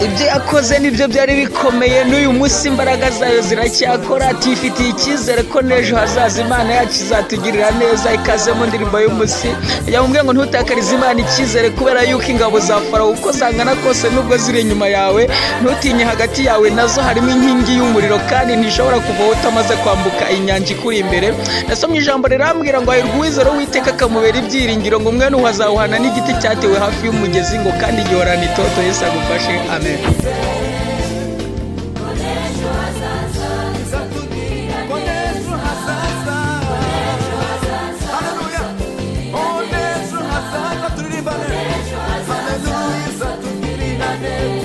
ibyo yakoze nibyo byari bikomeye, n'uyu munsi imbaraga zayo ziracyakora. Tifitiye icyizere ko n'ejo hazaza Imana yacu izatugirira neza. Ikaze mu ndirimbo y'umunsi yamubwiye ngo ntutakarize Imana icyizere, kubera yuko ingabo za Farawo uko zangana kose nubwo ziri inyuma yawe, ntutinye, hagati yawe nazo harimo inkingi y'umuriro kandi ntishobora kuvaho utamaze kwambuka inyanja ikuri imbere. Nasomye ijambo rirambwira ngo hahirwa uwizera Uwiteka akamubera ibyiringiro, ngo mwene uwo azawuhana n'igiti cyatewe hafi y'umugezi, ngo kandi gihorana itoto. Yesu agufashe, amen. Hallelujah.